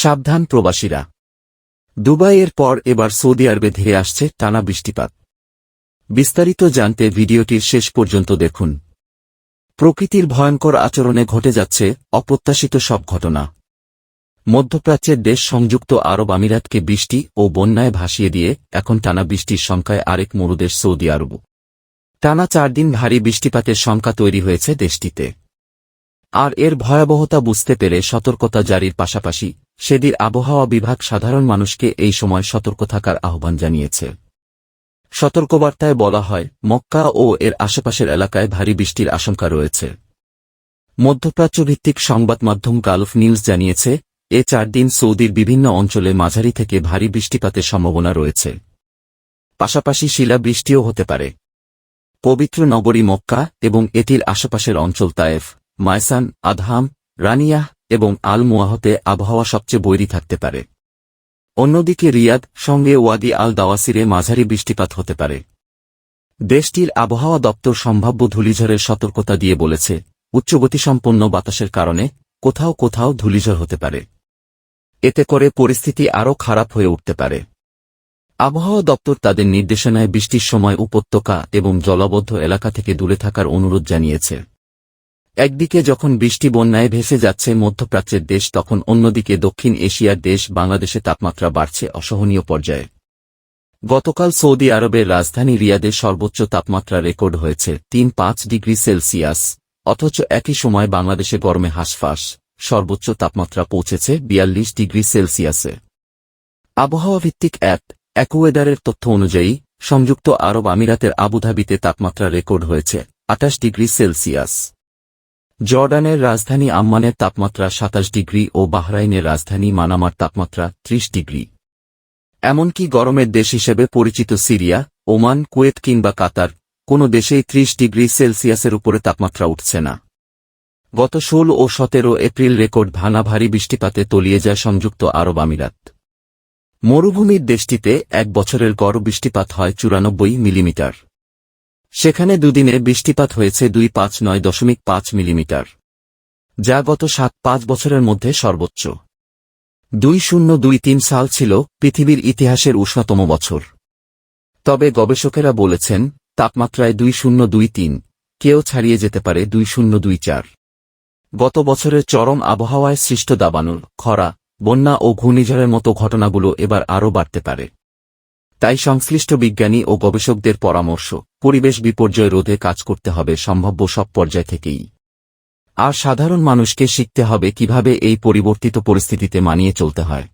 সাবধান প্রবাসীরা। দুবাইয়ের পর এবার সৌদি আরবে ধেয়ে আসছে টানা বৃষ্টিপাত। বিস্তারিত জানতে ভিডিওটির শেষ পর্যন্ত দেখুন। প্রকৃতির ভয়ঙ্কর আচরণে ঘটে যাচ্ছে অপ্রত্যাশিত সব ঘটনা। মধ্যপ্রাচ্যের দেশ সংযুক্ত আরব আমিরাতকে বৃষ্টি ও বন্যায় ভাসিয়ে দিয়ে এখন টানা বৃষ্টির সংখ্যায় আরেক মরুদেশ সৌদি আরব। টানা 4 দিন ভারী বৃষ্টিপাতের সংখ্যা তৈরি হয়েছে দেশটিতে। আর এর ভয়াবহতা বুঝতে পেরে সতর্কতা জারির পাশাপাশি সেদির আবহাওয়া বিভাগ সাধারণ মানুষকে এই সময় সতর্ক থাকার আহ্বান জানিয়েছে। সতর্কবার্তায় বলা হয়, মক্কা ও এর আশেপাশের এলাকায় ভারী বৃষ্টির আশঙ্কা রয়েছে। মধ্যপ্রাচ্যভিত্তিক সংবাদ মাধ্যম গালফ নিউজ জানিয়েছে, এ 4 দিন সৌদির বিভিন্ন অঞ্চলে মাঝারি থেকে ভারী বৃষ্টিপাতের সম্ভাবনা রয়েছে। পাশাপাশি শিলাবৃষ্টিও হতে পারে। পবিত্র নগরী মক্কা এবং এটির আশেপাশের অঞ্চল তায়েফ, মায়সান, আদহাম, রানিয়াহ এবং আল মুয়াহতে আবহাওয়া সবচেয়ে বৈরী থাকতে পারে। অন্যদিকে রিয়াদ সঙ্গে ওয়াদি আল দাওয়াসিরে মাঝারি বৃষ্টিপাত হতে পারে। দেশটির আবহাওয়া দপ্তর সম্ভাব্য ধূলিঝড়ের সতর্কতা দিয়ে বলেছে, উচ্চগতিসম্পন্ন বাতাসের কারণে কোথাও কোথাও ধূলিঝড় হতে পারে। এতে করে পরিস্থিতি আরও খারাপ হয়ে উঠতে পারে। আবহাওয়া দপ্তর তাদের নির্দেশনায় বৃষ্টির সময় উপত্যকা এবং জলাবদ্ধ এলাকা থেকে দূরে থাকার অনুরোধ জানিয়েছে। একদিকে যখন বৃষ্টি বন্যায় ভেসে যাচ্ছে মধ্যপ্রাচ্যের দেশ, তখন অন্যদিকে দক্ষিণ এশিয়ার দেশ বাংলাদেশে তাপমাত্রা বাড়ছে অসহনীয় পর্যায়ে। গতকাল সৌদি আরবের রাজধানী রিয়াদে সর্বোচ্চ তাপমাত্রা রেকর্ড হয়েছে 3.5 ডিগ্রি সেলসিয়াস, অথচ একই সময় বাংলাদেশে গরমে হাঁসফাঁস, সর্বোচ্চ তাপমাত্রা পৌঁছেছে 42 ডিগ্রি সেলসিয়াসে। আবহাওয়াভিত্তিক অ্যাকুয়েডারের তথ্য অনুযায়ী সংযুক্ত আরব আমিরাতের আবুধাবিতে তাপমাত্রা রেকর্ড হয়েছে 28 ডিগ্রি সেলসিয়াস। জর্ডানের রাজধানী আম্মানের তাপমাত্রা 27 ডিগ্রি ও বাহরাইনের রাজধানী মানামার তাপমাত্রা 30 ডিগ্রি। এমনকি গরমের দেশ হিসেবে পরিচিত সিরিয়া, ওমান, কুয়েত কিংবা কাতার, কোনো দেশেই 30 ডিগ্রি সেলসিয়াসের উপরে তাপমাত্রা উঠছে না। গত 16 ও 17 এপ্রিল রেকর্ড ভাঙা ভারী বৃষ্টিপাতে তলিয়ে যায় সংযুক্ত আরব আমিরাত। মরুভূমির দেশটিতে এক বছরের গড় বৃষ্টিপাত হয় 94 মিলিমিটার। সেখানে দুদিনে বৃষ্টিপাত হয়েছে 259.5 মিলিমিটার, যা গত 7-5 বছরের মধ্যে সর্বোচ্চ। 2023 সাল ছিল পৃথিবীর ইতিহাসের উষ্ণতম বছর। তবে গবেষকেরা বলেছেন, তাপমাত্রায় 2023 কেউ ছাড়িয়ে যেতে পারে 2024। গত বছরের চরম আবহাওয়ায় সৃষ্ট দাবানল, খরা, বন্যা ও ঘূর্ণিঝড়ের মতো ঘটনাগুলো এবার আরও বাড়তে পারে। তাই সংশ্লিষ্ট বিজ্ঞানী ও গবেষকদের পরামর্শ, পরিবেশ বিপর্যয় রোধে কাজ করতে হবে সম্ভাব্য সব পর্যায় থেকেই। আর সাধারণ মানুষকে শিখতে হবে কিভাবে এই পরিবর্তিত পরিস্থিতিতে মানিয়ে চলতে হয়।